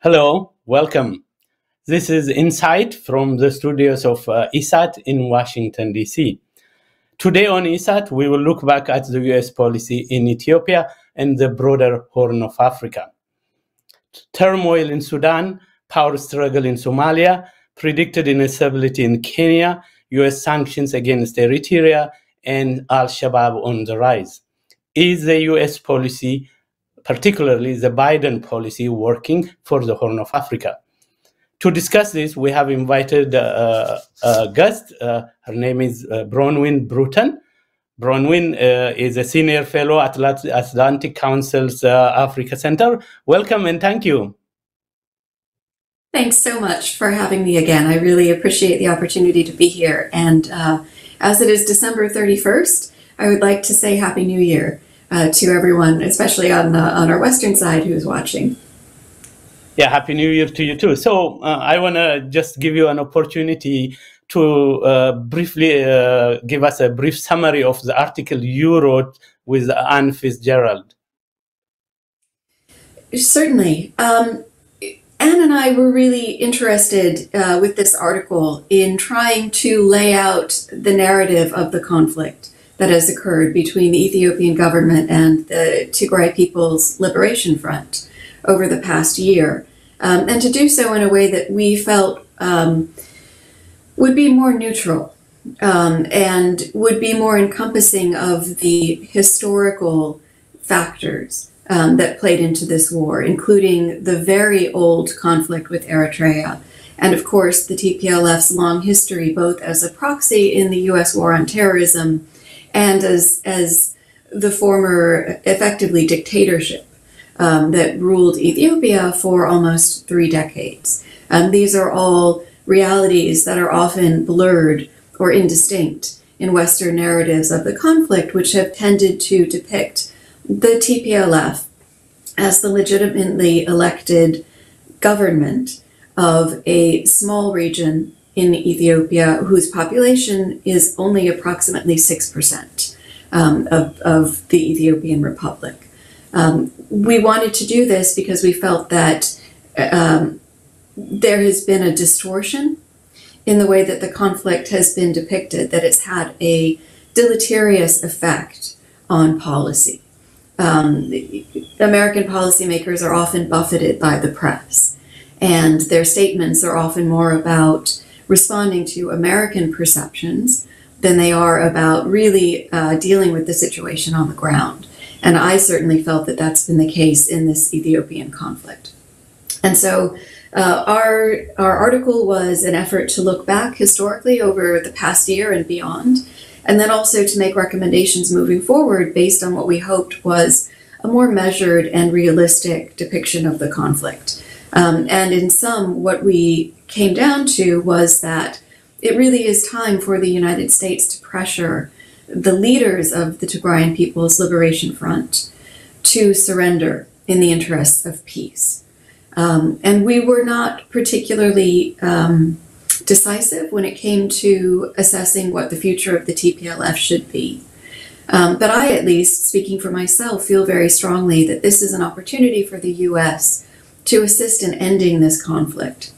Hello, welcome. This is Insight from the studios of ESAT in Washington, D.C. Today on ESAT, we will look back at the U.S. policy in Ethiopia and the broader Horn of Africa. Turmoil in Sudan, power struggle in Somalia, predicted instability in Kenya, U.S. sanctions against Eritrea, and Al-Shabaab on the rise. Is the U.S. policy, particularly the Biden policy, working for the Horn of Africa? To discuss this, we have invited a guest. Her name is Bronwyn Bruton. Bronwyn is a senior fellow at Atlantic Council's Africa Center. Welcome and thank you. Thanks so much for having me again. I really appreciate the opportunity to be here. And as it is December 31st, I would like to say Happy New Year to everyone, especially on our Western side who's watching. Yeah, Happy New Year to you too. So I want to just give you an opportunity to briefly give us a brief summary of the article you wrote with Ann Fitz-Gerald. Certainly. Ann and I were really interested with this article in trying to lay out the narrative of the conflict that has occurred between the Ethiopian government and the Tigray People's Liberation Front over the past year, and to do so in a way that we felt would be more neutral and would be more encompassing of the historical factors that played into this war, including the very old conflict with Eritrea, and of course the TPLF's long history both as a proxy in the U.S. war on terrorism and as the former, effectively, dictatorship that ruled Ethiopia for almost 3 decades. These are all realities that are often blurred or indistinct in Western narratives of the conflict, which have tended to depict the TPLF as the legitimately elected government of a small region in Ethiopia whose population is only approximately 6% of the Ethiopian Republic. We wanted to do this because we felt that there has been a distortion in the way that the conflict has been depicted, that it's had a deleterious effect on policy. American policymakers are often buffeted by the press, and their statements are often more about responding to American perceptions than they are about really dealing with the situation on the ground. And I certainly felt that that's been the case in this Ethiopian conflict. And so our article was an effort to look back historically over the past year and beyond, and then also to make recommendations moving forward based on what we hoped was a more measured and realistic depiction of the conflict. And in sum, what we came down to was that it really is time for the United States to pressure the leaders of the Tigrayan People's Liberation Front to surrender in the interests of peace. And we were not particularly decisive when it came to assessing what the future of the TPLF should be. But I, at least, speaking for myself, feel very strongly that this is an opportunity for the U.S. to assist in ending this conflict.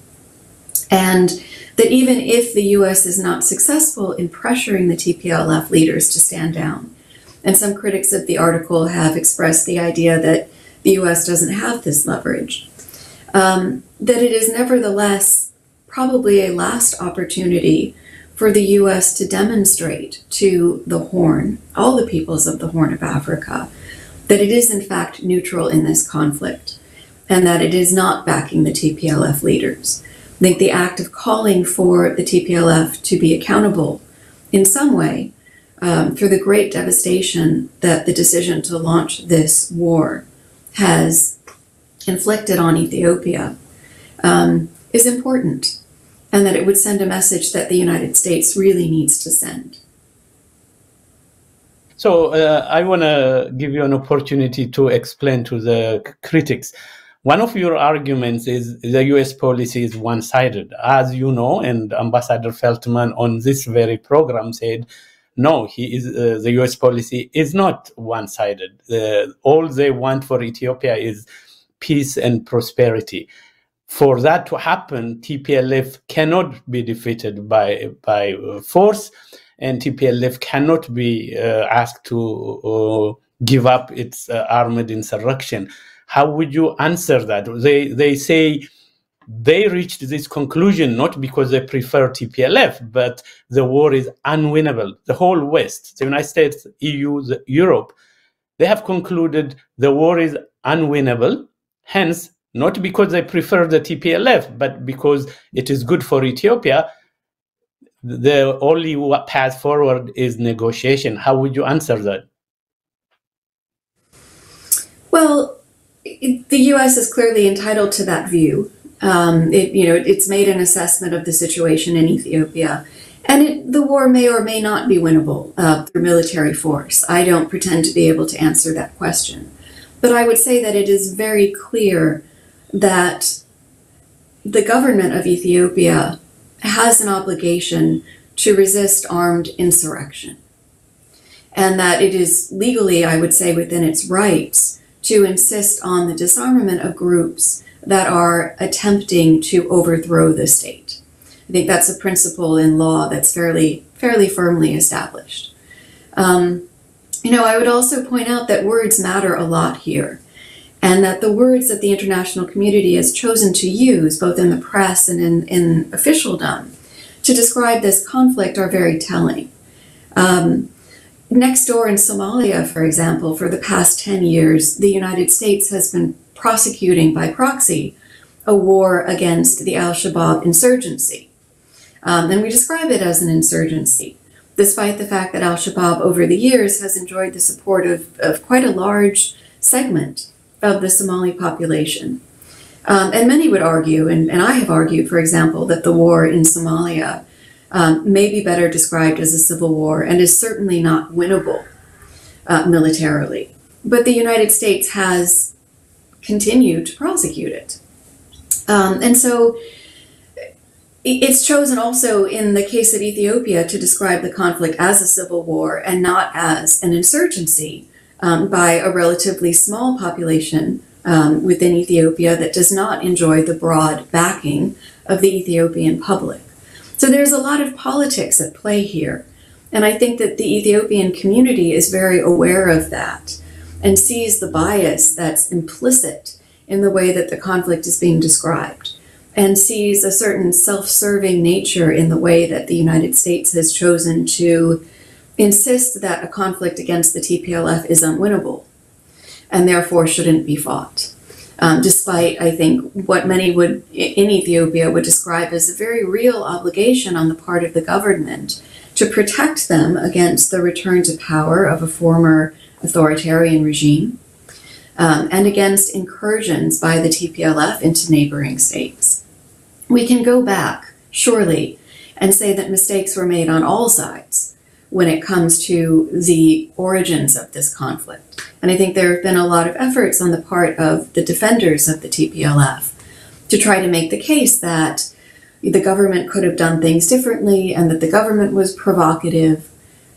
And that even if the U.S. is not successful in pressuring the TPLF leaders to stand down, and some critics of the article have expressed the idea that the U.S. doesn't have this leverage, that it is nevertheless probably a last opportunity for the U.S. to demonstrate to the Horn, all the peoples of the Horn of Africa, that it is in fact neutral in this conflict, and that it is not backing the TPLF leaders. I think the act of calling for the TPLF to be accountable in some way for the great devastation that the decision to launch this war has inflicted on Ethiopia is important, and that it would send a message that the United States really needs to send. So I want to give you an opportunity to explain to the critics. One of your arguments is the U.S. policy is one-sided, as you know, and Ambassador Feltman on this very program said, no, the U.S. policy is not one-sided. All they want for Ethiopia is peace and prosperity. for that to happen, TPLF cannot be defeated by force, and TPLF cannot be asked to give up its armed insurrection. How would you answer that? They say they reached this conclusion not because they prefer TPLF, but the war is unwinnable. The whole West, the United States, EU, Europe, they have concluded the war is unwinnable. Hence, not because they prefer the TPLF, but because it is good for Ethiopia, the only path forward is negotiation. How would you answer that? Well, the U.S. is clearly entitled to that view. It's made an assessment of the situation in Ethiopia, and the war may or may not be winnable through military force. I don't pretend to be able to answer that question. But I would say that it is very clear that the government of Ethiopia has an obligation to resist armed insurrection, and that it is legally, I would say, within its rights to insist on the disarmament of groups that are attempting to overthrow the state. I think that's a principle in law that's fairly firmly established. I would also point out that words matter a lot here, and that the words that the international community has chosen to use, both in the press and in officialdom, to describe this conflict are very telling. Next door in Somalia, for example, for the past 10 years, the United States has been prosecuting by proxy a war against the Al-Shabaab insurgency. And we describe it as an insurgency, despite the fact that Al-Shabaab over the years has enjoyed the support of quite a large segment of the Somali population. And many would argue, and I have argued, for example, that the war in Somalia may be better described as a civil war and is certainly not winnable militarily. But the United States has continued to prosecute it. And so it's chosen also in the case of Ethiopia to describe the conflict as a civil war and not as an insurgency by a relatively small population within Ethiopia that does not enjoy the broad backing of the Ethiopian public. So there's a lot of politics at play here. And I think that the Ethiopian community is very aware of that and sees the bias that's implicit in the way that the conflict is being described, and sees a certain self-serving nature in the way that the United States has chosen to insist that a conflict against the TPLF is unwinnable and therefore shouldn't be fought. Despite, I think, what many would in Ethiopia would describe as a very real obligation on the part of the government to protect them against the return to power of a former authoritarian regime, and against incursions by the TPLF into neighboring states. We can go back, surely, and say that mistakes were made on all sides when it comes to the origins of this conflict. And I think there have been a lot of efforts on the part of the defenders of the TPLF to try to make the case that the government could have done things differently and that the government was provocative.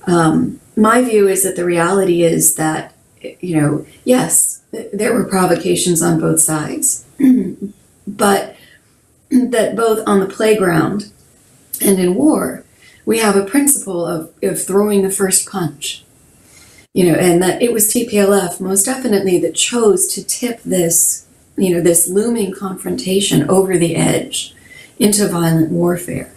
My view is that the reality is that, yes, there were provocations on both sides, but that both on the playground and in war, we have a principle of throwing the first punch, and that it was TPLF most definitely that chose to tip this, this looming confrontation over the edge into violent warfare.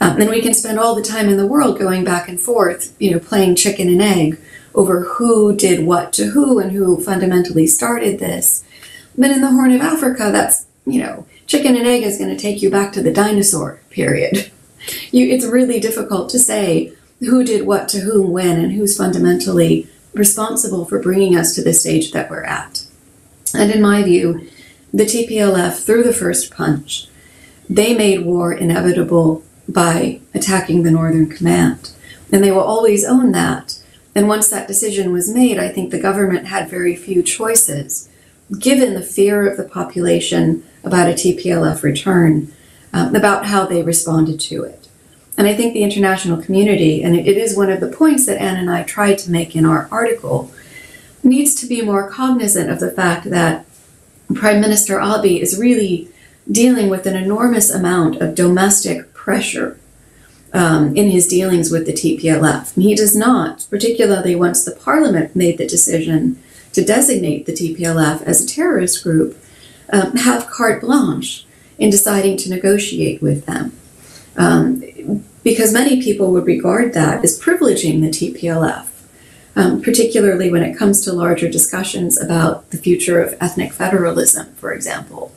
And we can spend all the time in the world going back and forth, playing chicken and egg over who did what to who and who fundamentally started this. But in the Horn of Africa, that's, chicken and egg is going to take you back to the dinosaur period. It's really difficult to say who did what to whom when and who's fundamentally responsible for bringing us to the stage that we're at. And in my view, the TPLF threw the first punch. They made war inevitable by attacking the Northern Command. And they will always own that. And once that decision was made, I think the government had very few choices, given the fear of the population about a TPLF return, about how they responded to it. And I think the international community, and it is one of the points that Ann and I tried to make in our article, needs to be more cognizant of the fact that Prime Minister Abiy is really dealing with an enormous amount of domestic pressure in his dealings with the TPLF. And he does not, particularly once the parliament made the decision to designate the TPLF as a terrorist group, have carte blanche in deciding to negotiate with them. Because many people would regard that as privileging the TPLF, particularly when it comes to larger discussions about the future of ethnic federalism, for example.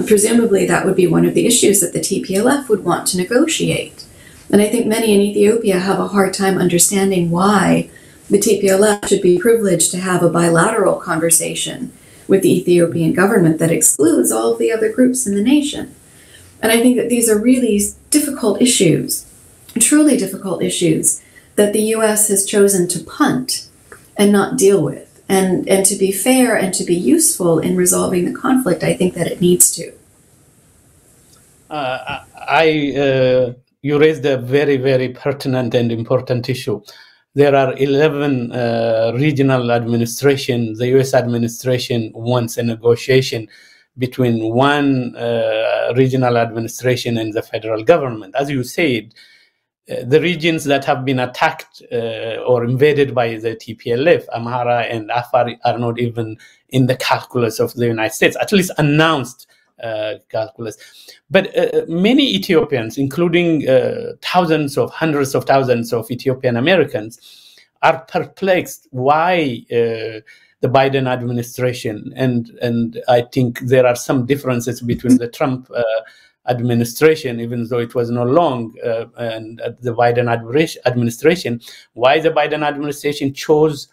Presumably that would be one of the issues that the TPLF would want to negotiate. And I think many in Ethiopia have a hard time understanding why the TPLF should be privileged to have a bilateral conversation with the Ethiopian government that excludes all of the other groups in the nation. And I think that these are really difficult issues, truly difficult issues, that the U.S. has chosen to punt and not deal with. And to be fair and to be useful in resolving the conflict, I think that it needs to. You raised a very, very pertinent and important issue. There are 11 regional administrations. The U.S. administration wants a negotiation between one regional administration and the federal government. As you said, the regions that have been attacked or invaded by the TPLF, Amhara and Afar, are not even in the calculus of the United States, at least announced calculus. But many Ethiopians, including hundreds of thousands of Ethiopian Americans, are perplexed why the Biden administration, and I think there are some differences between the Trump administration, even though it was not long, and the Biden administration, why the Biden administration chose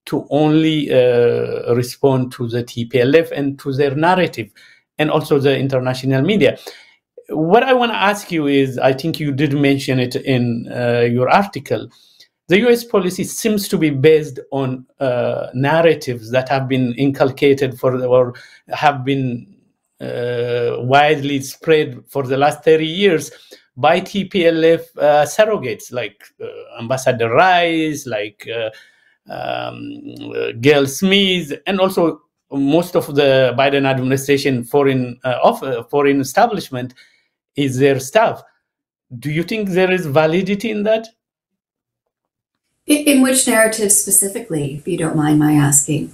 to only respond to the TPLF and to their narrative, and also the international media. What I want to ask you is, I think you did mention it in your article, the U.S. policy seems to be based on narratives that have been inculcated or have been widely spread for the last 30 years by TPLF surrogates like Ambassador Rice, like Gail Smith, and also most of the Biden administration foreign establishment is their staff. Do you think there is validity in that? In which narrative specifically, if you don't mind my asking?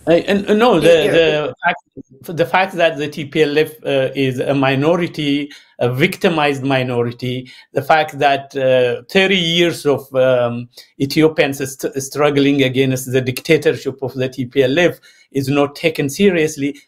No, the fact that the TPLF is a minority, a victimized minority, the fact that 30 years of Ethiopians struggling against the dictatorship of the TPLF is not taken seriously,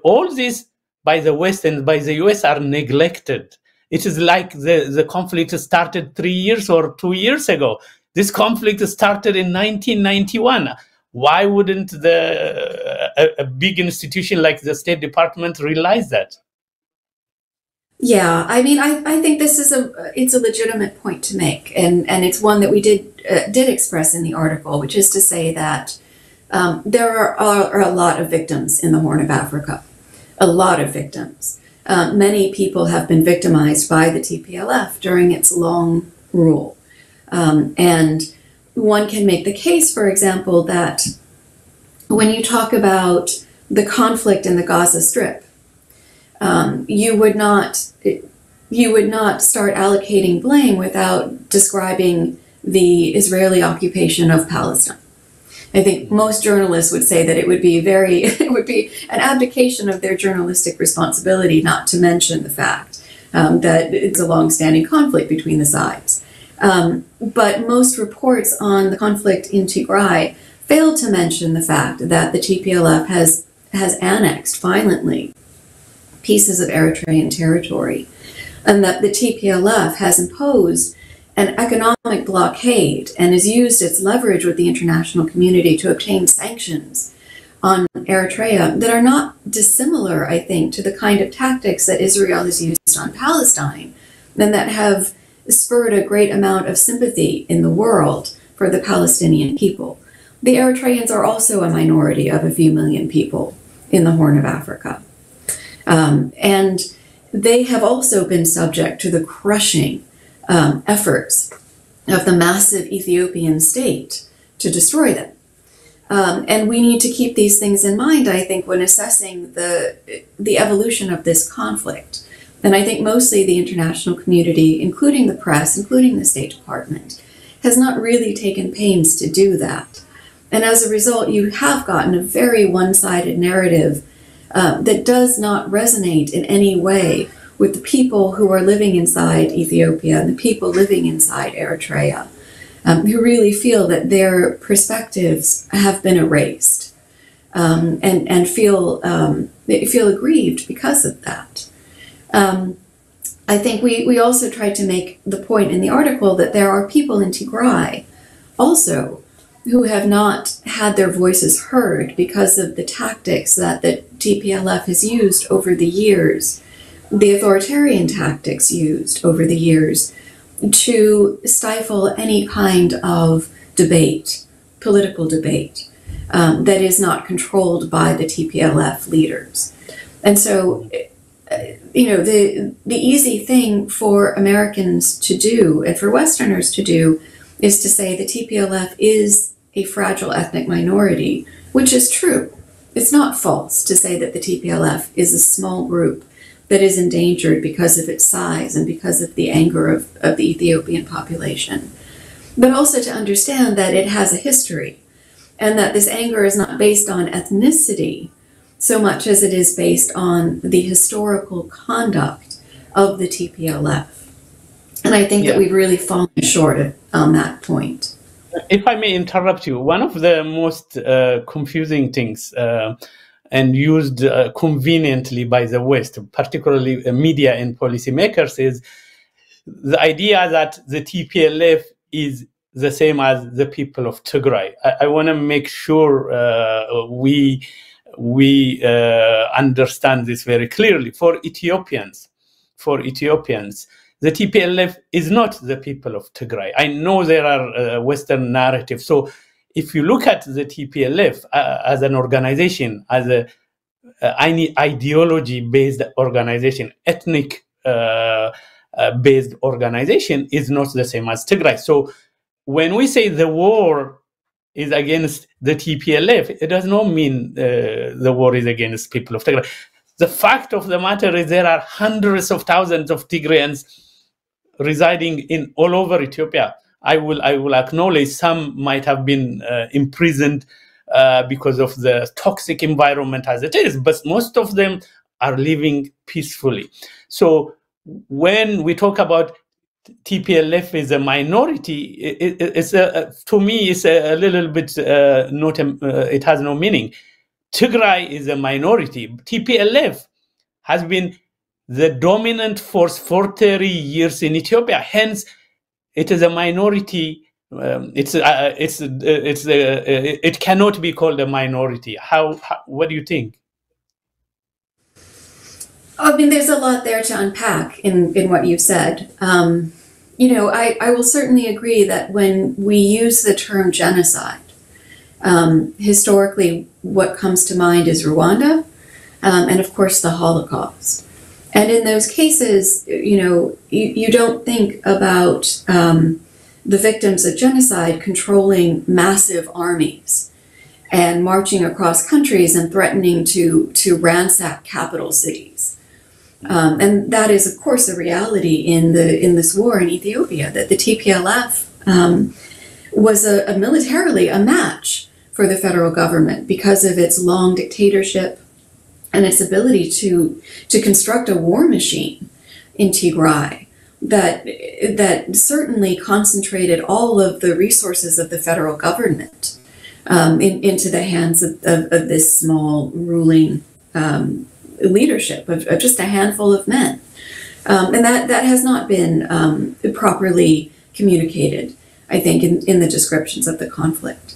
all this by the West and by the US are neglected. It is like the conflict started 3 years or 2 years ago. This conflict started in 1991. Why wouldn't a big institution like the State Department realize that? Yeah, I mean, I think this is it's a legitimate point to make, and it's one that we did express in the article, which is to say that there are a lot of victims in the Horn of Africa, a lot of victims. Many people have been victimized by the TPLF during its long rule. And one can make the case, for example, that when you talk about the conflict in the Gaza Strip, you would not start allocating blame without describing the Israeli occupation of Palestine. I think most journalists would say that it would be an abdication of their journalistic responsibility not to mention the fact that it's a long-standing conflict between the sides. But most reports on the conflict in Tigray fail to mention the fact that the TPLF has annexed violently pieces of Eritrean territory, and that the TPLF has imposed an economic blockade and has used its leverage with the international community to obtain sanctions on Eritrea that are not dissimilar, I think, to the kind of tactics that Israel has used on Palestine, and that have spurred a great amount of sympathy in the world for the Palestinian people. The Eritreans are also a minority of a few million people in the Horn of Africa. And they have also been subject to the crushing efforts of the massive Ethiopian state to destroy them. And we need to keep these things in mind, I think, when assessing the evolution of this conflict. And I think mostly the international community, including the press, including the State Department, has not really taken pains to do that. And as a result, you have gotten a very one-sided narrative that does not resonate in any way with the people who are living inside Ethiopia and the people living inside Eritrea, who really feel that their perspectives have been erased, and feel aggrieved because of that. I think we also tried to make the point in the article that there are people in Tigray also who have not had their voices heard because of the tactics that the TPLF has used over the years, the authoritarian tactics used over the years, to stifle any kind of debate, political debate, that is not controlled by the TPLF leaders. And so, the easy thing for Americans to do and for Westerners to do is to say the TPLF is a fragile ethnic minority, which is true. It's not false to say that the TPLF is a small group that is endangered because of its size and because of the anger of the Ethiopian population. But also to understand that it has a history, and that this anger is not based on ethnicity so much as it is based on the historical conduct of the TPLF. And I think that we've really fallen short on that point. If I may interrupt you, one of the most confusing things and used conveniently by the West, particularly media and policymakers, is the idea that the TPLF is the same as the people of Tigray. I want to make sure we understand this very clearly. For Ethiopians, the TPLF is not the people of Tigray. I know there are Western narratives. So if you look at the TPLF as an organization, as an ideology-based organization, ethnic-based organization, is not the same as Tigray. So when we say the war is against the TPLF, it does not mean the war is against people of Tigray. The fact of the matter is there are hundreds of thousands of Tigrayans residing in all over Ethiopia. I will acknowledge some might have been imprisoned because of the toxic environment as it is, but most of them are living peacefully. So when we talk about TPLF is a minority, to me it's a little bit it has no meaning. Tigray is a minority. TPLF has been the dominant force for 30 years in Ethiopia. Hence, it is a minority. It cannot be called a minority. What do you think? I mean, there's a lot there to unpack in what you've said. I will certainly agree that when we use the term genocide, historically, what comes to mind is Rwanda, and of course the Holocaust. And in those cases, you don't think about the victims of genocide controlling massive armies and marching across countries and threatening to ransack capital cities. And that is, of course, a reality in this war in Ethiopia, that the TPLF was militarily a match for the federal government because of its long dictatorship and its ability to construct a war machine in Tigray that certainly concentrated all of the resources of the federal government into the hands of this small ruling leadership of just a handful of men. And that has not been properly communicated, I think, in the descriptions of the conflict.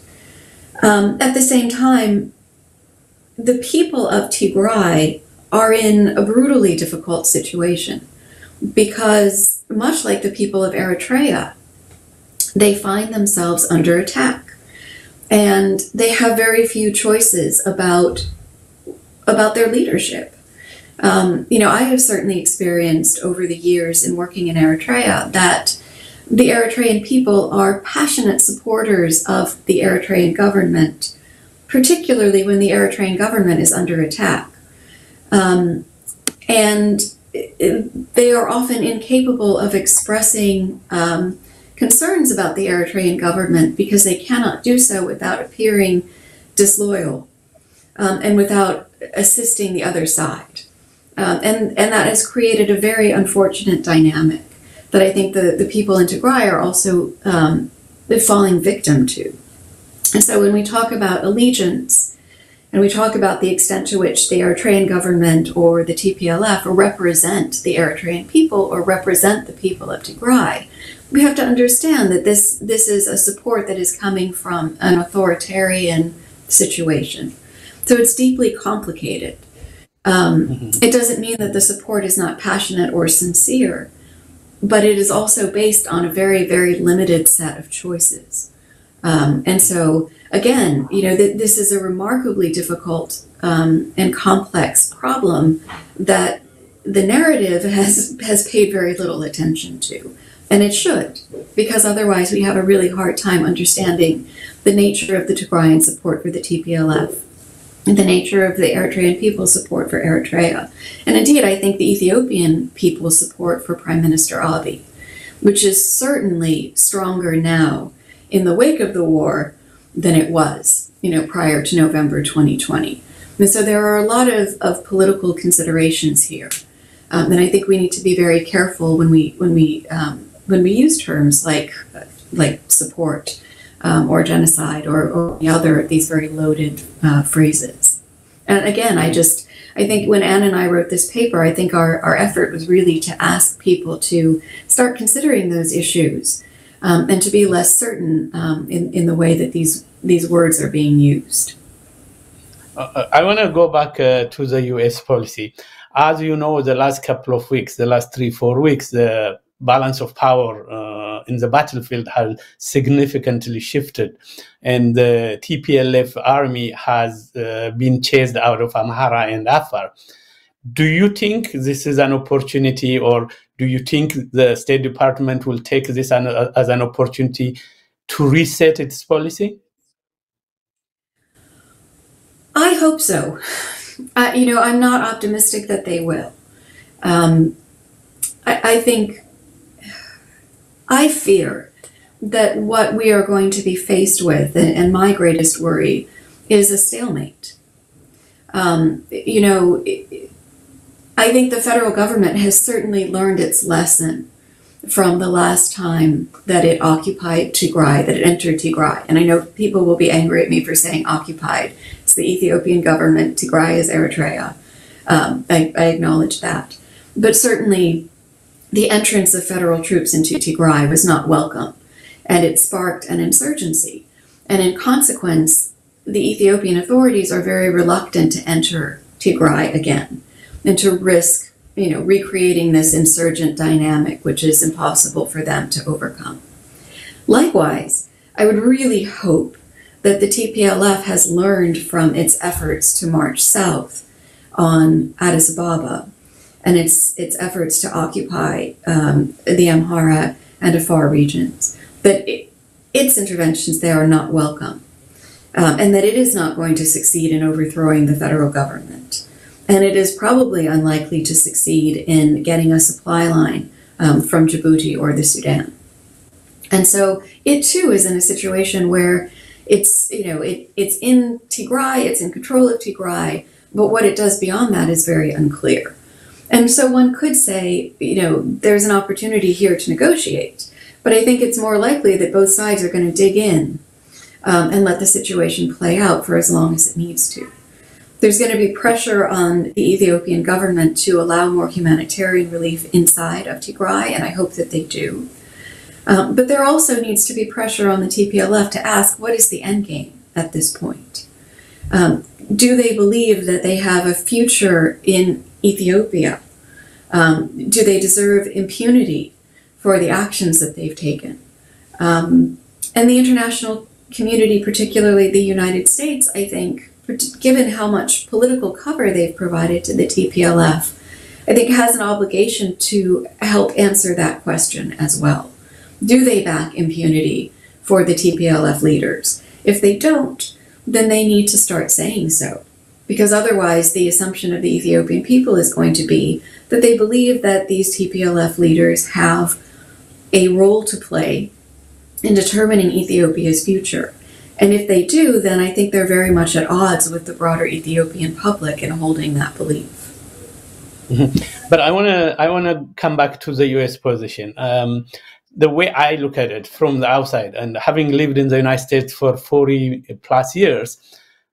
At the same time, the people of Tigray are in a brutally difficult situation because, much like the people of Eritrea, they find themselves under attack. And they have very few choices about their leadership. I have certainly experienced over the years in working in Eritrea that the Eritrean people are passionate supporters of the Eritrean government particularly when the Eritrean government is under attack. And they are often incapable of expressing concerns about the Eritrean government because they cannot do so without appearing disloyal and without assisting the other side. And that has created a very unfortunate dynamic that I think the people in Tigray are also falling victim to. And so when we talk about allegiance, and we talk about the extent to which the Eritrean government or the TPLF represent the Eritrean people or represent the people of Tigray, we have to understand that this is a support that is coming from an authoritarian situation. So it's deeply complicated. It doesn't mean that the support is not passionate or sincere, but it is also based on a very, very limited set of choices. And so, again, this is a remarkably difficult and complex problem that the narrative has paid very little attention to. And it should, because otherwise we have a really hard time understanding the nature of the Tigrayan support for the TPLF and the nature of the Eritrean people's support for Eritrea. And indeed, I think the Ethiopian people's support for Prime Minister Abiy, which is certainly stronger now in the wake of the war than it was, prior to November 2020. And so there are a lot of political considerations here. And I think we need to be very careful when we use terms like support or genocide or the other of these very loaded phrases. And again, I think when Ann and I wrote this paper, I think our effort was really to ask people to start considering those issues and to be less certain in the way that these words are being used. I want to go back to the U.S. policy. As you know, the last couple of weeks, the last 3-4 weeks, the balance of power in the battlefield has significantly shifted. And the TPLF army has been chased out of Amhara and Afar. Do you think this is an opportunity, or do you think the State Department will take this as an opportunity to reset its policy? I hope so. I'm not optimistic that they will. I fear that what we are going to be faced with, and my greatest worry, is a stalemate. I think the federal government has certainly learned its lesson from the last time that it occupied Tigray, that it entered Tigray. And I know people will be angry at me for saying occupied. It's the Ethiopian government. Tigray is Eritrea. I acknowledge that. But certainly the entrance of federal troops into Tigray was not welcome, and it sparked an insurgency. And in consequence, the Ethiopian authorities are very reluctant to enter Tigray again and to risk recreating this insurgent dynamic, which is impossible for them to overcome. Likewise, I would really hope that the TPLF has learned from its efforts to march south on Addis Ababa and its efforts to occupy the Amhara and Afar regions, that its interventions there are not welcome, and that it is not going to succeed in overthrowing the federal government. And it is probably unlikely to succeed in getting a supply line from Djibouti or the Sudan. And so it too is in a situation where it's in Tigray, it's in control of Tigray, but what it does beyond that is very unclear. And so one could say, there's an opportunity here to negotiate, but I think it's more likely that both sides are going to dig in and let the situation play out for as long as it needs to. There's going to be pressure on the Ethiopian government to allow more humanitarian relief inside of Tigray, and I hope that they do. But there also needs to be pressure on the TPLF to ask, what is the end game at this point? Do they believe that they have a future in Ethiopia? Do they deserve impunity for the actions that they've taken? And the international community, particularly the United States, I think, given how much political cover they've provided to the TPLF, I think has an obligation to help answer that question as well. Do they back impunity for the TPLF leaders? If they don't, then they need to start saying so. Because otherwise, the assumption of the Ethiopian people is going to be that they believe that these TPLF leaders have a role to play in determining Ethiopia's future. And if they do, then I think they're very much at odds with the broader Ethiopian public in holding that belief. But I want to come back to the U.S. position. The way I look at it from the outside, and having lived in the United States for 40 plus years,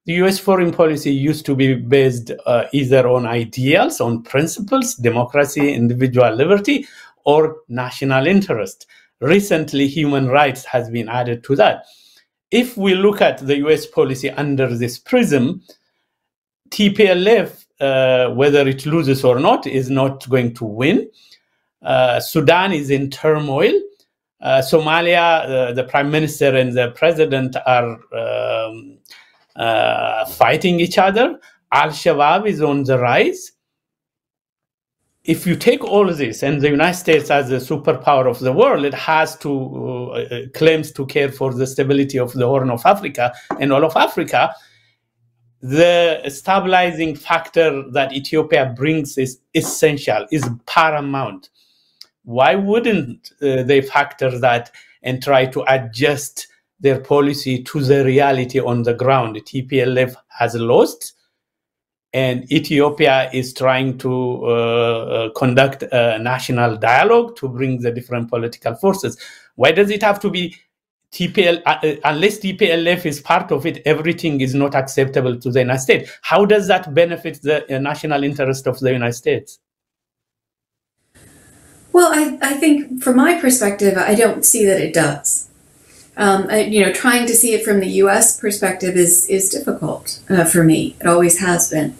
the U.S. foreign policy used to be based either on ideals, on principles, democracy, individual liberty, or national interest. Recently, human rights has been added to that. If we look at the U.S. policy under this prism, TPLF, whether it loses or not, is not going to win. Sudan is in turmoil. Somalia, the prime minister and the president are fighting each other. Al-Shabaab is on the rise. If you take all of this, and the United States as a superpower of the world, it has to claims to care for the stability of the Horn of Africa and all of Africa, the stabilizing factor that Ethiopia brings is essential, is paramount. Why wouldn't they factor that and try to adjust their policy to the reality on the ground? TPLF has lost, and Ethiopia is trying to conduct a national dialogue to bring the different political forces. Why does it have to be unless TPLF is part of it, everything is not acceptable to the United States? How does that benefit the national interest of the United States? Well, I think from my perspective, I don't see that it does. Trying to see it from the U.S. perspective is difficult for me. It always has been.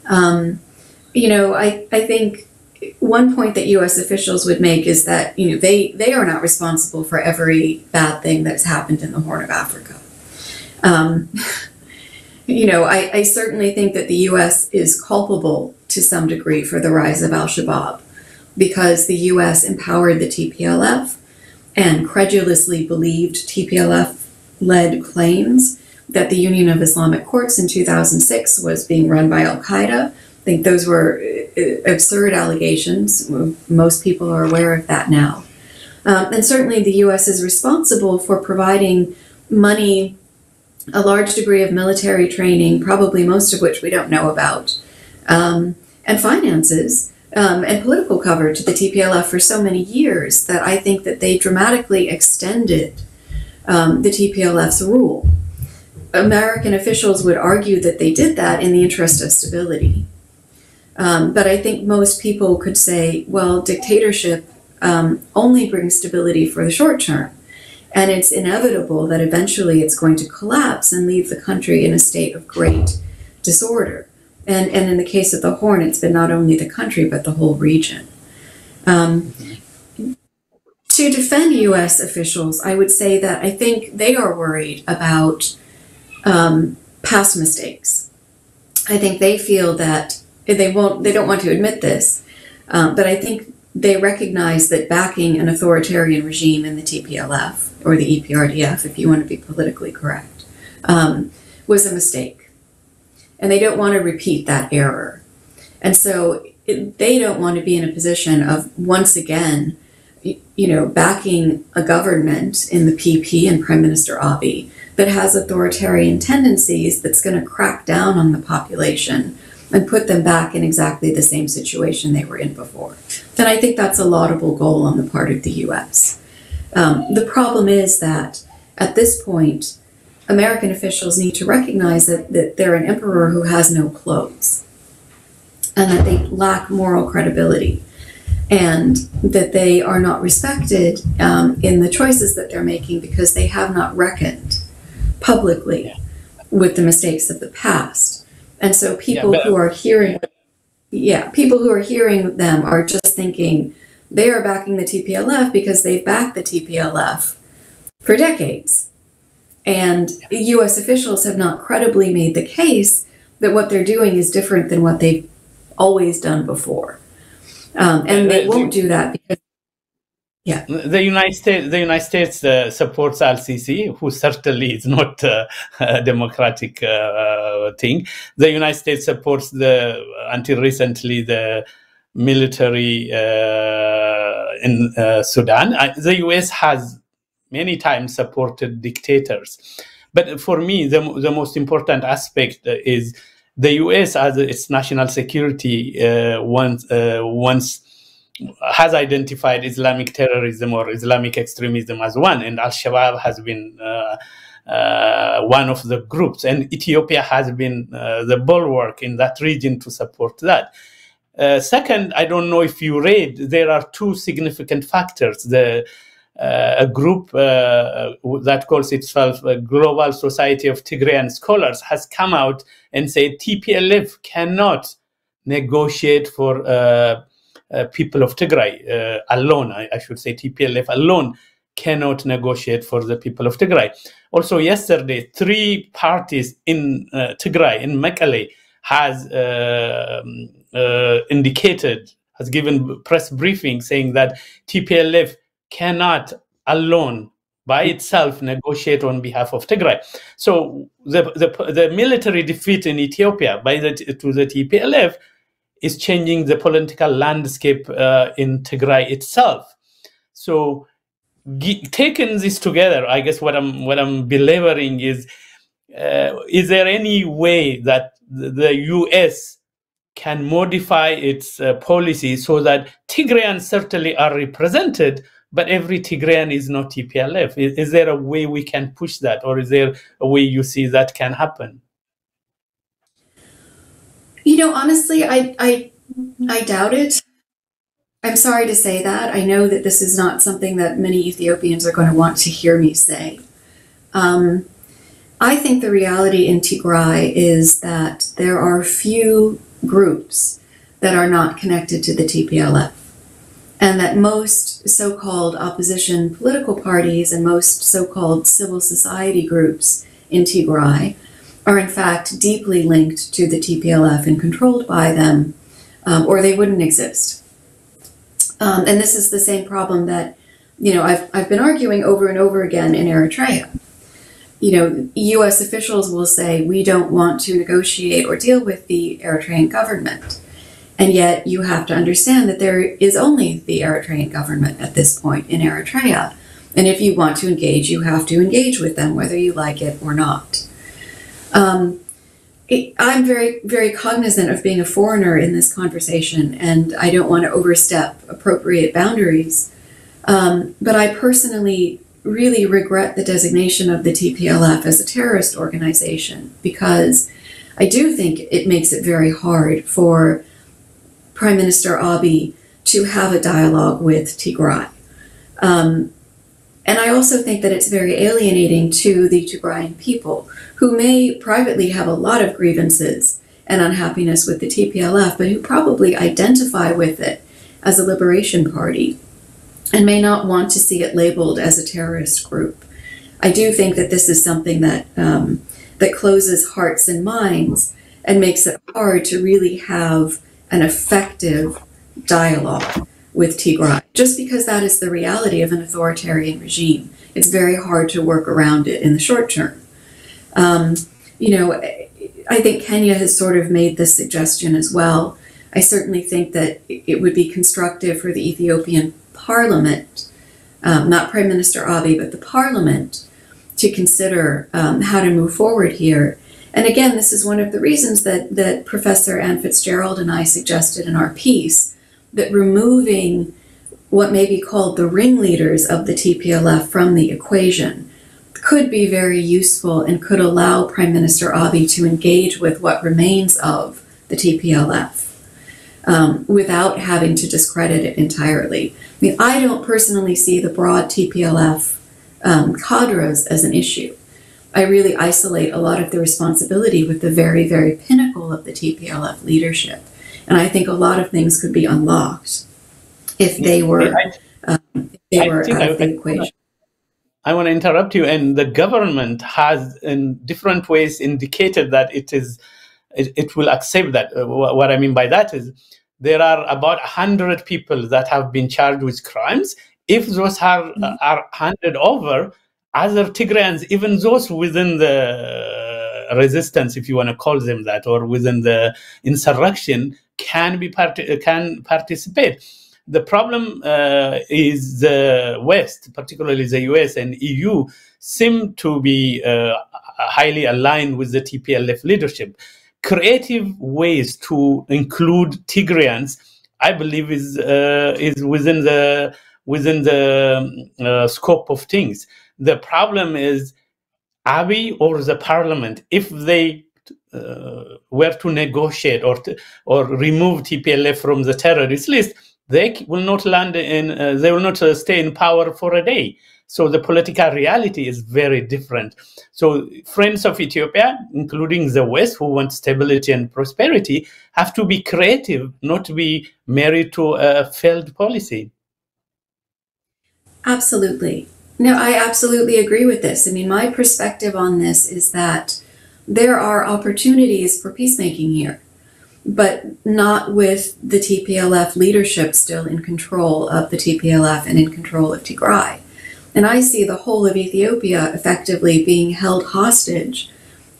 I think one point that U.S. officials would make is that they are not responsible for every bad thing that's happened in the Horn of Africa. I certainly think that the U.S. is culpable to some degree for the rise of al-Shabaab, because the U.S. empowered the TPLF and credulously believed TPLF-led claims that the Union of Islamic Courts in 2006 was being run by al-Qaeda. I think those were absurd allegations. Most people are aware of that now. And certainly the U.S. is responsible for providing money, a large degree of military training, probably most of which we don't know about, and finances, and political cover to the TPLF for so many years that I think that they dramatically extended the TPLF's rule. American officials would argue that they did that in the interest of stability. But I think most people could say, well, dictatorship only brings stability for the short term. And it's inevitable that eventually it's going to collapse and leave the country in a state of great disorder. And in the case of the Horn, it's been not only the country, but the whole region. To defend U.S. officials, I would say that I think they are worried about past mistakes. I think they feel that they don't want to admit this, but I think they recognize that backing an authoritarian regime in the TPLF, or the EPRDF, if you want to be politically correct, was a mistake. And they don't want to repeat that error. And so they don't want to be in a position of, once again, backing a government in the PP and Prime Minister Abiy that has authoritarian tendencies, that's going to crack down on the population and put them back in exactly the same situation they were in before. Then I think that's a laudable goal on the part of the U.S. The problem is that at this point, American officials need to recognize that they're an emperor who has no clothes, and that they lack moral credibility, and that they are not respected in the choices that they're making because they have not reckoned publicly with the mistakes of the past. And so people who are hearing them are just thinking they are backing the TPLF because they've backed the TPLF for decades. And U.S. officials have not credibly made the case that what they're doing is different than what they've always done before. And they won't do that because... Yeah. The United States supports Al-Sisi, who certainly is not a democratic thing. The United States supports until recently, the military in Sudan. The US has many times supported dictators. But for me, the most important aspect is the US, as its national security, once has identified Islamic terrorism or Islamic extremism as one, and Al-Shabaab has been one of the groups, and Ethiopia has been the bulwark in that region to support that. Second, I don't know if you read, there are two significant factors. A group that calls itself a Global Society of Tigrayan Scholars has come out and said TPLF cannot negotiate for people of Tigray alone. I should say TPLF alone cannot negotiate for the people of Tigray. Also, yesterday, 3 parties in Tigray, in Mekelle, has given press briefing saying that TPLF cannot alone by itself negotiate on behalf of Tigray. So the military defeat in Ethiopia to the TPLF is changing the political landscape in Tigray itself. So taking this together, I guess what I'm belaboring is there any way that the US can modify its policy so that Tigrayans certainly are represented, but every Tigrayan is not TPLF? Is there a way we can push that, or is there a way you see that can happen? You know, honestly, I doubt it. I'm sorry to say that. I know that this is not something that many Ethiopians are going to want to hear me say. I think the reality in Tigray is that there are few groups that are not connected to the TPLF, and that most so-called opposition political parties and most so-called civil society groups in Tigray are in fact deeply linked to the TPLF and controlled by them, or they wouldn't exist. And this is the same problem that, you know, I've been arguing over and over again in Eritrea. You know, US officials will say, we don't want to negotiate or deal with the Eritrean government. And yet you have to understand that there is only the Eritrean government at this point in Eritrea. And if you want to engage, you have to engage with them, whether you like it or not. I'm very, very cognizant of being a foreigner in this conversation, and I don't want to overstep appropriate boundaries. But I personally really regret the designation of the TPLF as a terrorist organization, because I do think it makes it very hard for Prime Minister Abiy to have a dialogue with Tigray. And I also think that it's very alienating to the Tigrayan people, who may privately have a lot of grievances and unhappiness with the TPLF, but who probably identify with it as a liberation party and may not want to see it labeled as a terrorist group. I do think that this is something that that closes hearts and minds and makes it hard to really have an effective dialogue with Tigray, just because that is the reality of an authoritarian regime. It's very hard to work around it in the short term. You know, I think Kenya has sort of made this suggestion as well. I certainly think that it would be constructive for the Ethiopian Parliament, not Prime Minister Abiy, but the Parliament, to consider how to move forward here. And again, this is one of the reasons that Professor Ann Fitz-Gerald and I suggested in our piece, that removing what may be called the ringleaders of the TPLF from the equation could be very useful and could allow Prime Minister Abiy to engage with what remains of the TPLF without having to discredit it entirely. I mean, I don't personally see the broad TPLF cadres as an issue. I really isolate a lot of the responsibility with the very, very pinnacle of the TPLF leadership. And I think a lot of things could be unlocked if they were out of the equation. I want to interrupt you. And the government has, in different ways, indicated that it will accept that. What I mean by that is there are about 100 people that have been charged with crimes, If those are handed over, other Tigrayans, even those within the resistance, if you want to call them that, or within the insurrection, can participate. The problem is the West, particularly the US and EU, seem to be highly aligned with the TPLF leadership. Creative ways to include Tigrayans, I believe, is within the scope of things. The problem is Abiy or the parliament, if they were to negotiate or remove TPLF from the terrorist list, they will not land in. They will not stay in power for a day. So the political reality is very different. So friends of Ethiopia, including the West, who want stability and prosperity, have to be creative, not to be married to a failed policy. Absolutely. No, I absolutely agree with this. I mean, my perspective on this is that there are opportunities for peacemaking here, but not with the TPLF leadership still in control of the TPLF and in control of Tigray. And I see the whole of Ethiopia effectively being held hostage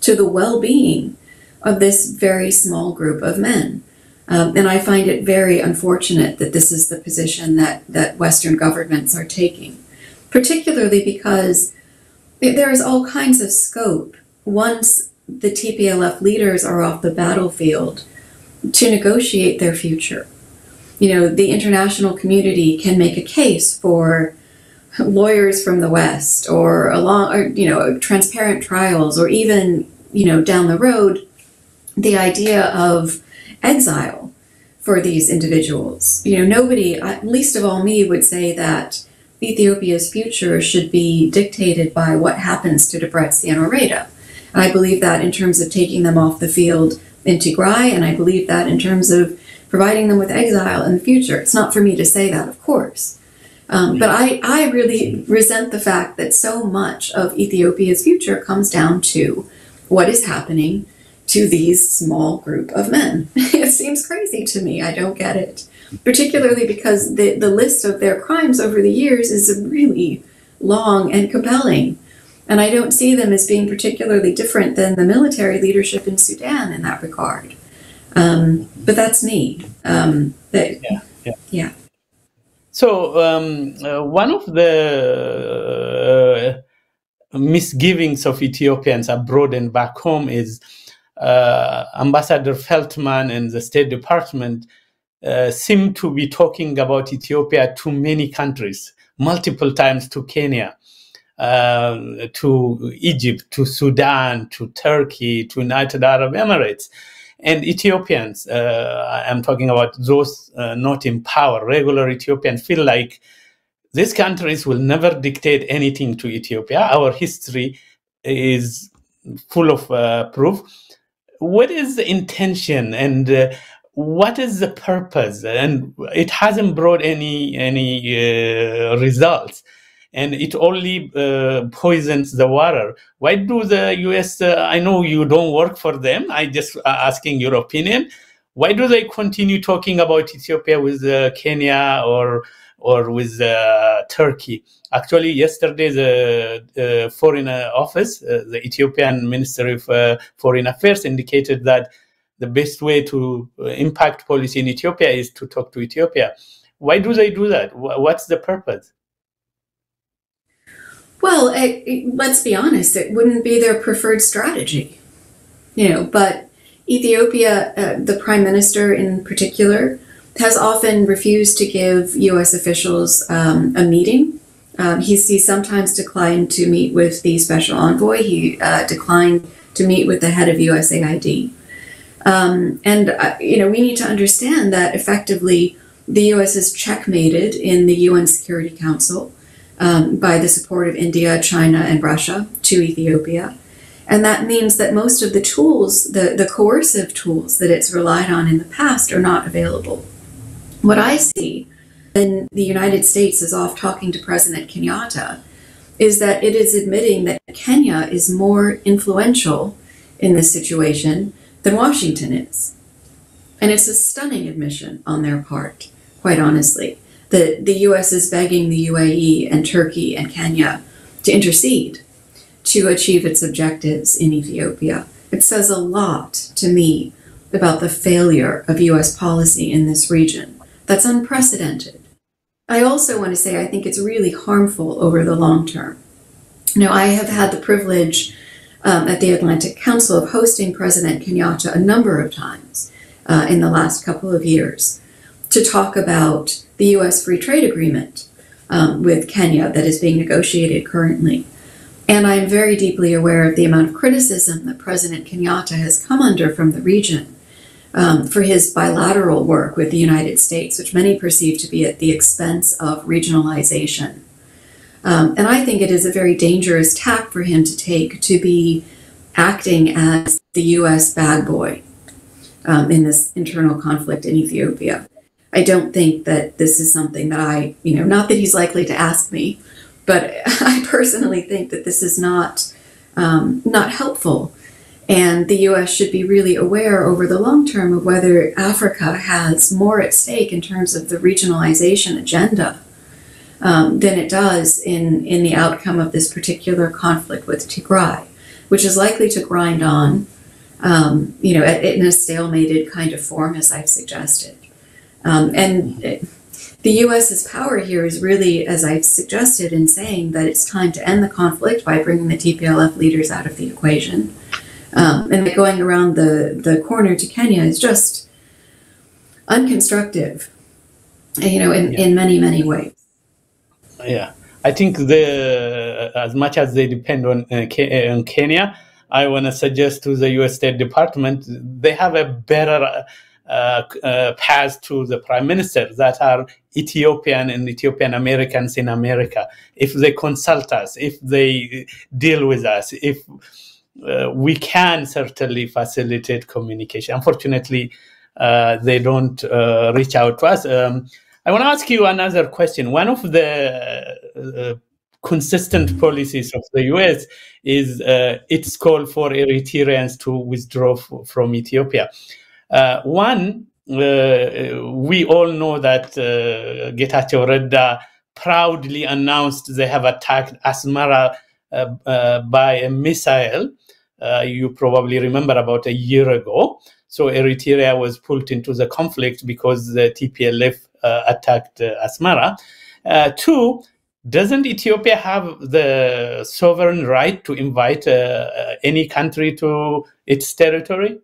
to the well-being of this very small group of men. And I find it very unfortunate that this is the position that Western governments are taking, particularly because there is all kinds of scope once the TPLF leaders are off the battlefield to negotiate their future. You know, the international community can make a case for lawyers from the West or transparent trials, or even, down the road, the idea of exile for these individuals. Nobody, least of all me, would say that Ethiopia's future should be dictated by what happens to Debretsion or Reda. I believe that in terms of taking them off the field in Tigray, and I believe that in terms of providing them with exile in the future. It's not for me to say that, of course. But I really resent the fact that so much of Ethiopia's future comes down to what is happening to these small group of men. It seems crazy to me. I don't get it. Particularly because the list of their crimes over the years is really long and compelling. And I don't see them as being particularly different than the military leadership in Sudan in that regard. But that's me. Yeah. So one of the misgivings of Ethiopians abroad and back home is Ambassador Feltman and the State Department seem to be talking about Ethiopia to many countries, multiple times, to Kenya, to Egypt, to Sudan, to Turkey, to United Arab Emirates. And Ethiopians, I'm talking about those not in power, regular Ethiopians, feel like these countries will never dictate anything to Ethiopia. Our history is full of proof. What is the intention and what is the purpose? And it hasn't brought any results. And it only poisons the water. Why do the U.S., I know you don't work for them, I just asking your opinion, why do they continue talking about Ethiopia with Kenya or with Turkey? Actually, yesterday, the Foreign Office, the Ethiopian Ministry of Foreign Affairs, indicated that the best way to impact policy in Ethiopia is to talk to Ethiopia. Why do they do that? What's the purpose? Well, let's be honest, it wouldn't be their preferred strategy, but Ethiopia, the prime minister in particular, has often refused to give U.S. officials a meeting. He sometimes declined to meet with the special envoy. He declined to meet with the head of USAID. We need to understand that effectively the U.S. is checkmated in the UN Security Council by the support of India, China, and Russia to Ethiopia. And that means that most of the tools, the coercive tools that it's relied on in the past, are not available. What I see when the United States is off talking to President Kenyatta is that it is admitting that Kenya is more influential in this situation than Washington is. And it's a stunning admission on their part, quite honestly. the U.S. is begging the UAE and Turkey and Kenya to intercede to achieve its objectives in Ethiopia. It says a lot to me about the failure of U.S. policy in this region. That's unprecedented. I also want to say I think it's really harmful over the long term. Now, I have had the privilege at the Atlantic Council of hosting President Kenyatta a number of times in the last couple of years to talk about the U.S. free trade agreement with Kenya that is being negotiated currently. And I am very deeply aware of the amount of criticism that President Kenyatta has come under from the region for his bilateral work with the United States, which many perceive to be at the expense of regionalization. And I think it is a very dangerous tack for him to take, to be acting as the U.S. bad boy in this internal conflict in Ethiopia. I don't think that this is something that not that he's likely to ask me, but I personally think that this is not helpful. And the U.S. should be really aware over the long term of whether Africa has more at stake in terms of the regionalization agenda than it does in the outcome of this particular conflict with Tigray, which is likely to grind on, in a stalemated kind of form, as I've suggested. The U.S.'s power here is really, as I've suggested, in saying that it's time to end the conflict by bringing the TPLF leaders out of the equation. And going around the corner to Kenya is just unconstructive, in many, many ways. Yeah, I think as much as they depend on Kenya, I want to suggest to the U.S. State Department, they have a better path to the prime minister that are Ethiopian and Ethiopian Americans in America. If they consult us, if they deal with us, if we can certainly facilitate communication. Unfortunately, they don't reach out to us. I want to ask you another question. One of the consistent policies of the U.S. is its call for Eritreans to withdraw from Ethiopia. We all know that Getachew Reda proudly announced they have attacked Asmara by a missile. You probably remember about a year ago. So Eritrea was pulled into the conflict because the TPLF attacked Asmara. Two, doesn't Ethiopia have the sovereign right to invite any country to its territory?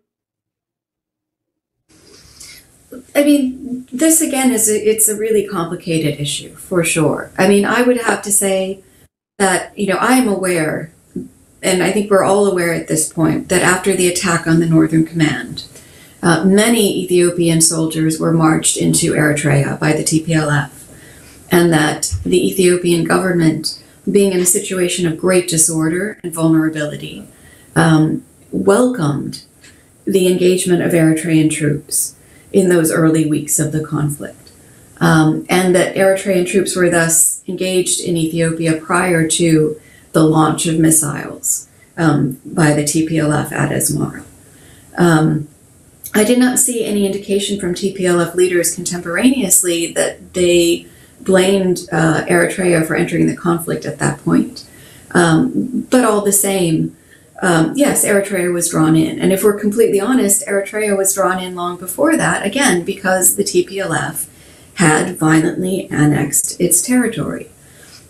I mean, this again it's a really complicated issue for sure. I mean, I would have to say that, I am aware, and I think we're all aware at this point, that after the attack on the Northern Command, many Ethiopian soldiers were marched into Eritrea by the TPLF, and that the Ethiopian government, being in a situation of great disorder and vulnerability, welcomed the engagement of Eritrean troops in those early weeks of the conflict. And that Eritrean troops were thus engaged in Ethiopia prior to the launch of missiles by the TPLF at Asmara. I did not see any indication from TPLF leaders contemporaneously that they blamed Eritrea for entering the conflict at that point. But all the same, yes, Eritrea was drawn in. And if we're completely honest, Eritrea was drawn in long before that, again, because the TPLF had violently annexed its territory.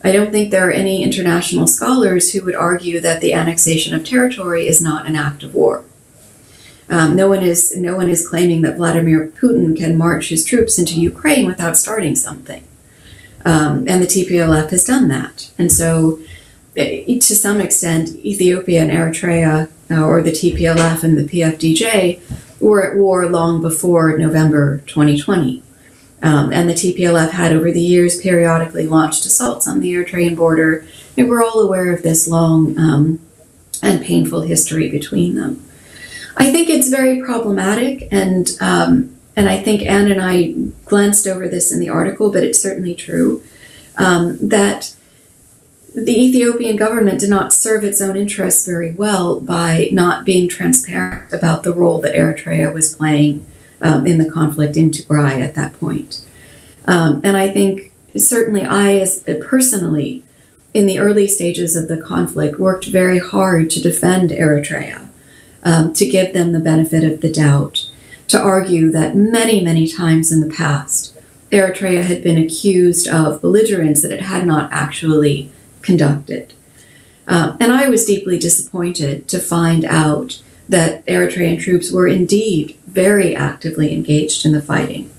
I don't think there are any international scholars who would argue that the annexation of territory is not an act of war. No one is claiming that Vladimir Putin can march his troops into Ukraine without starting something. And the TPLF has done that. And so, to some extent, Ethiopia and Eritrea, or the TPLF and the PFDJ, were at war long before November 2020. And the TPLF had over the years periodically launched assaults on the Eritrean border. And we're all aware of this long and painful history between them. I think it's very problematic, and I think Ann and I glanced over this in the article, but it's certainly true, that the Ethiopian government did not serve its own interests very well by not being transparent about the role that Eritrea was playing in the conflict in Tigray at that point. And I think certainly personally, in the early stages of the conflict, worked very hard to defend Eritrea, to give them the benefit of the doubt, to argue that many, many times in the past, Eritrea had been accused of belligerence that it had not actually conducted. And I was deeply disappointed to find out that Eritrean troops were indeed very actively engaged in the fighting,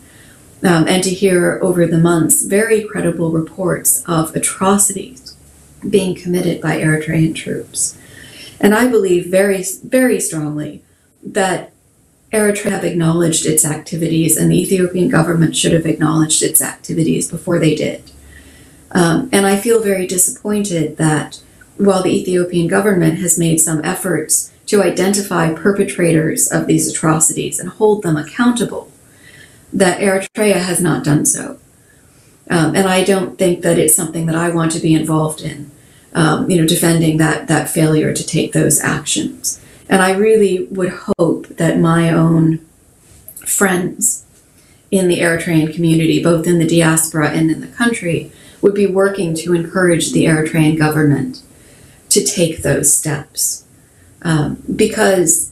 and to hear over the months very credible reports of atrocities being committed by Eritrean troops. And I believe very, very strongly that Eritrea have acknowledged its activities, and the Ethiopian government should have acknowledged its activities before they did. And I feel very disappointed that while the Ethiopian government has made some efforts to identify perpetrators of these atrocities and hold them accountable, that Eritrea has not done so. And I don't think that it's something that I want to be involved in, defending that failure to take those actions. And I really would hope that my own friends in the Eritrean community, both in the diaspora and in the country, would be working to encourage the Eritrean government to take those steps. Because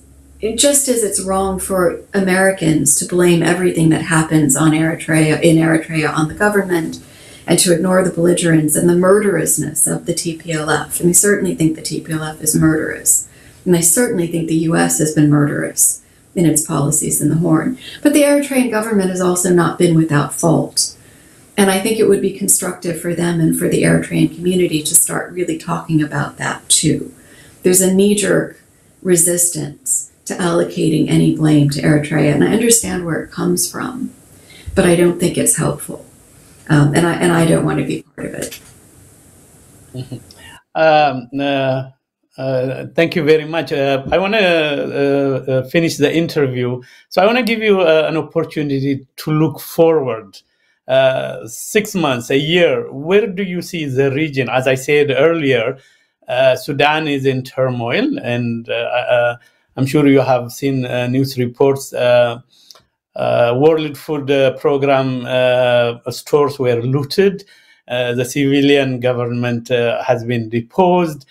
just as it's wrong for Americans to blame everything that happens in Eritrea on the government, and to ignore the belligerence and the murderousness of the TPLF, and I certainly think the TPLF is murderous, and I certainly think the US has been murderous in its policies in the Horn. But the Eritrean government has also not been without fault. And I think it would be constructive for them and for the Eritrean community to start really talking about that too. There's a knee-jerk resistance to allocating any blame to Eritrea, and I understand where it comes from, but I don't think it's helpful. And I don't want to be part of it. Thank you very much. I want to finish the interview. So I want to give you an opportunity to look forward. 6 months, a year, where do you see the region? As I said earlier, Sudan is in turmoil, and I'm sure you have seen news reports. World Food Program stores were looted. The civilian government has been deposed.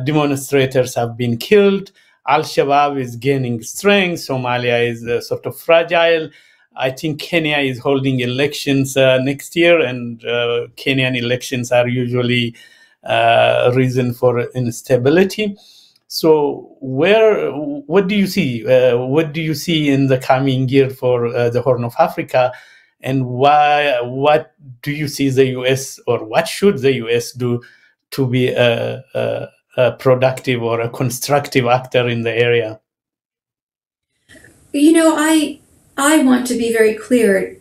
Demonstrators have been killed. Al-Shabaab is gaining strength. Somalia is sort of fragile. I think Kenya is holding elections next year, and Kenyan elections are usually a reason for instability. So what do you see? What do you see in the coming year for the Horn of Africa? And what do you see the US, or what should the US do to be a productive or a constructive actor in the area? You know, I want to be very clear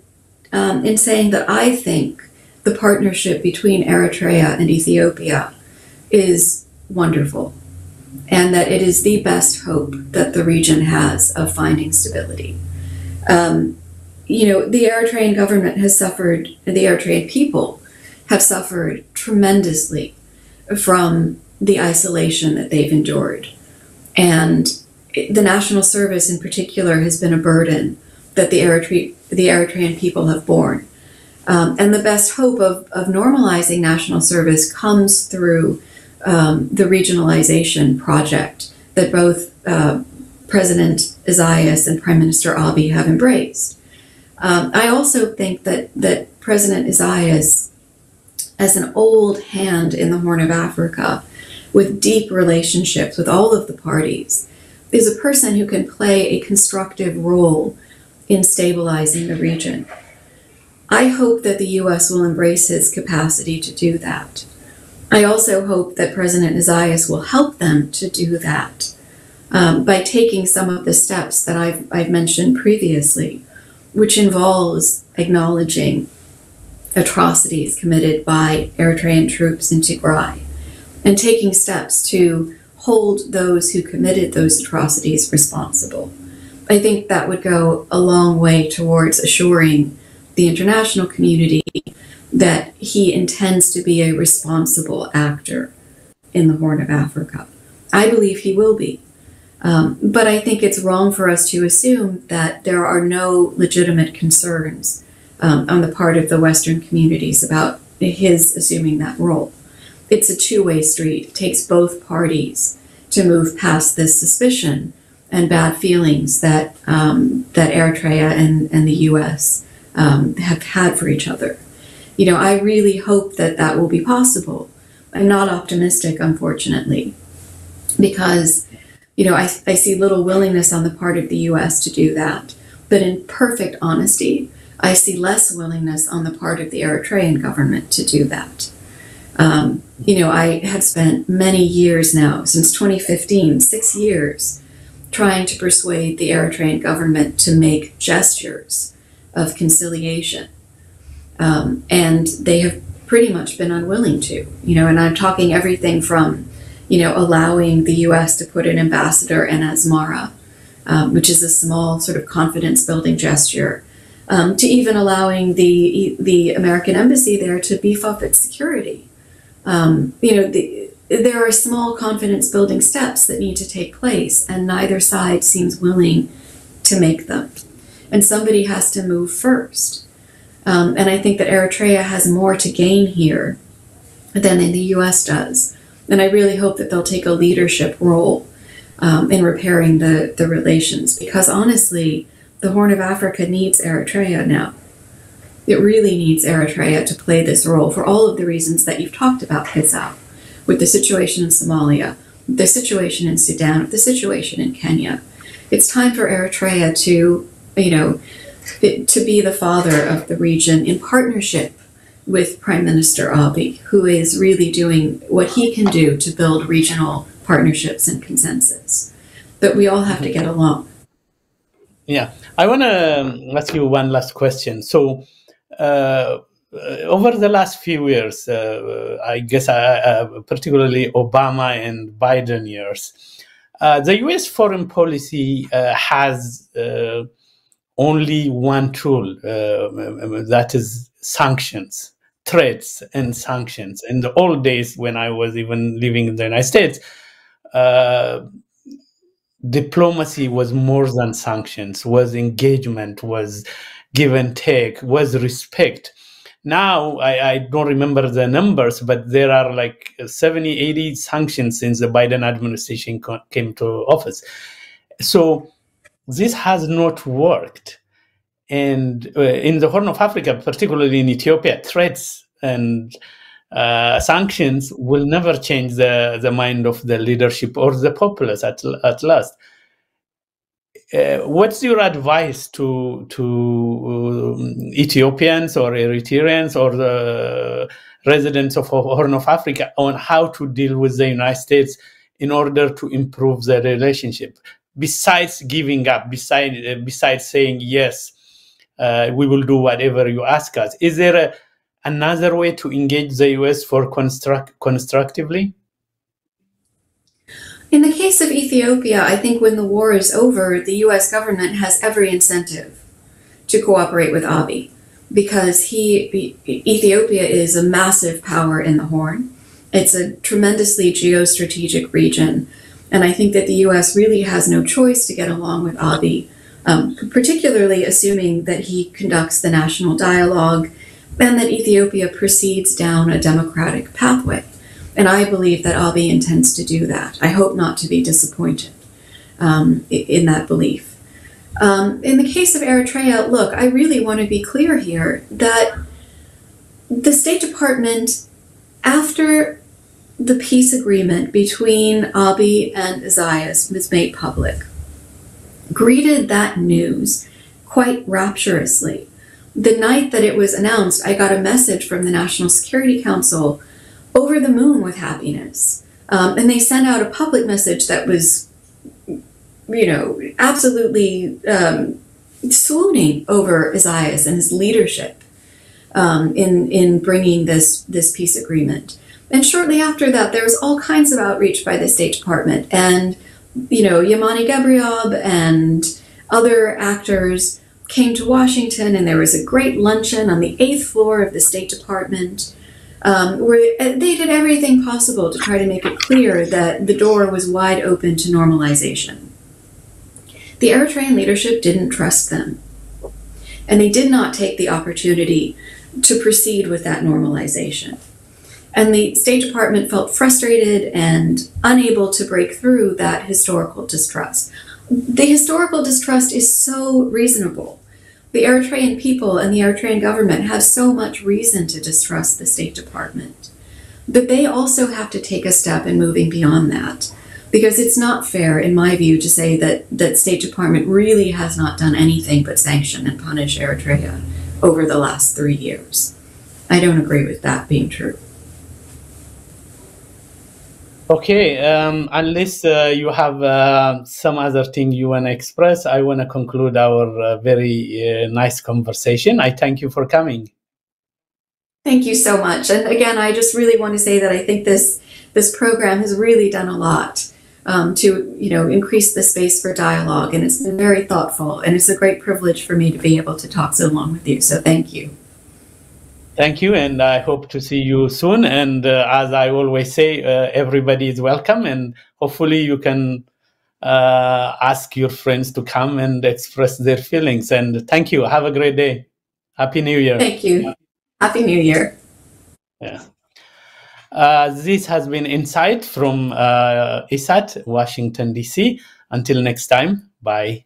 in saying that I think the partnership between Eritrea and Ethiopia is wonderful, and that it is the best hope that the region has of finding stability. The Eritrean government has suffered, the Eritrean people have suffered tremendously from the isolation that they've endured. And the national service in particular has been a burden that the Eritrean people have borne. And the best hope of normalizing national service comes through the regionalization project that both President Isaias and Prime Minister Abiy have embraced. I also think that President Isaias, as an old hand in the Horn of Africa, with deep relationships with all of the parties, is a person who can play a constructive role in stabilizing the region. I hope that the U.S. will embrace his capacity to do that. I also hope that President Isaias will help them to do that by taking some of the steps that I've mentioned previously, which involves acknowledging atrocities committed by Eritrean troops in Tigray, and taking steps to hold those who committed those atrocities responsible. I think that would go a long way towards assuring the international community that he intends to be a responsible actor in the Horn of Africa. I believe he will be. But I think it's wrong for us to assume that there are no legitimate concerns on the part of the Western communities about his assuming that role. It's a two-way street. It takes both parties to move past this suspicion and bad feelings that that Eritrea and the U.S. Have had for each other. You know, I really hope that that will be possible. I'm not optimistic, unfortunately, because, you know, I see little willingness on the part of the U.S. to do that. But in perfect honesty, I see less willingness on the part of the Eritrean government to do that. You know, I have spent many years now, since 2015, 6 years, trying to persuade the Eritrean government to make gestures of conciliation. And they have pretty much been unwilling to, you know, and I'm talking everything from, you know, allowing the U.S. to put an ambassador in Asmara, which is a small sort of confidence-building gesture, to even allowing the American embassy there to beef up its security. You know, there are small confidence-building steps that need to take place, and neither side seems willing to make them. And somebody has to move first. And I think that Eritrea has more to gain here than the U.S. does. And I really hope that they'll take a leadership role in repairing the relations, because honestly, the Horn of Africa needs Eritrea now. It really needs Eritrea to play this role for all of the reasons that you've talked about, Hitzal, with the situation in Somalia, the situation in Sudan, the situation in Kenya. It's time for Eritrea to, you know, to be the father of the region in partnership with Prime Minister Abiy, who is really doing what he can do to build regional partnerships and consensus. But we all have to get along. Yeah, I want to ask you one last question. So, over the last few years, I guess particularly Obama and Biden years, the U.S. foreign policy has only one tool, that is sanctions, threats and sanctions. In the old days, when I was even living in the United States, diplomacy was more than sanctions, was engagement, was give and take, was respect. Now, I don't remember the numbers, but there are like 70, 80 sanctions since the Biden administration came to office. So this has not worked. And in the Horn of Africa, particularly in Ethiopia, threats and sanctions will never change the mind of the leadership or the populace at last. What's your advice to Ethiopians or Eritreans or the residents of Horn of Africa on how to deal with the United States in order to improve the relationship? Besides giving up, besides saying, yes, we will do whatever you ask us, is there another way to engage the U.S. for constructively? In the case of Ethiopia, I think when the war is over, the U.S. government has every incentive to cooperate with Abiy, because Ethiopia is a massive power in the Horn. It's a tremendously geostrategic region, and I think that the U.S. really has no choice to get along with Abiy, particularly assuming that he conducts the national dialogue and that Ethiopia proceeds down a democratic pathway. And I believe that Abiy intends to do that. I hope not to be disappointed in that belief. In the case of Eritrea, look, I really want to be clear here that the State Department, after the peace agreement between Abiy and Isaias was made public, greeted that news quite rapturously. The night that it was announced, I got a message from the National Security Council over the moon with happiness. And they sent out a public message that was, you know, absolutely swooning over Isaias and his leadership in bringing this peace agreement. And shortly after that, there was all kinds of outreach by the State Department. And, you know, Yamani Gabriab and other actors came to Washington, and there was a great luncheon on the 8th floor of the State Department, where they did everything possible to try to make it clear that the door was wide open to normalization. The Eritrean leadership didn't trust them. and they did not take the opportunity to proceed with that normalization. And the State Department felt frustrated and unable to break through that historical distrust. The historical distrust is so reasonable. The Eritrean people and the Eritrean government have so much reason to distrust the State Department. But they also have to take a step in moving beyond that, because it's not fair, in my view, to say that State Department really has not done anything but sanction and punish Eritrea over the last 3 years. I don't agree with that being true. Okay, unless you have some other thing you want to express, I want to conclude our very nice conversation. I thank you for coming. Thank you so much. And again, I just really want to say that I think this program has really done a lot to increase the space for dialogue, and it's been very thoughtful, and it's a great privilege for me to be able to talk so long with you. So thank you. Thank you, and I hope to see you soon. And as I always say, everybody is welcome, and hopefully you can ask your friends to come and express their feelings. And thank you. Have a great day. Happy New Year. Thank you. Happy New Year. Yeah. This has been Insight from ESAT, Washington, D.C. Until next time, bye.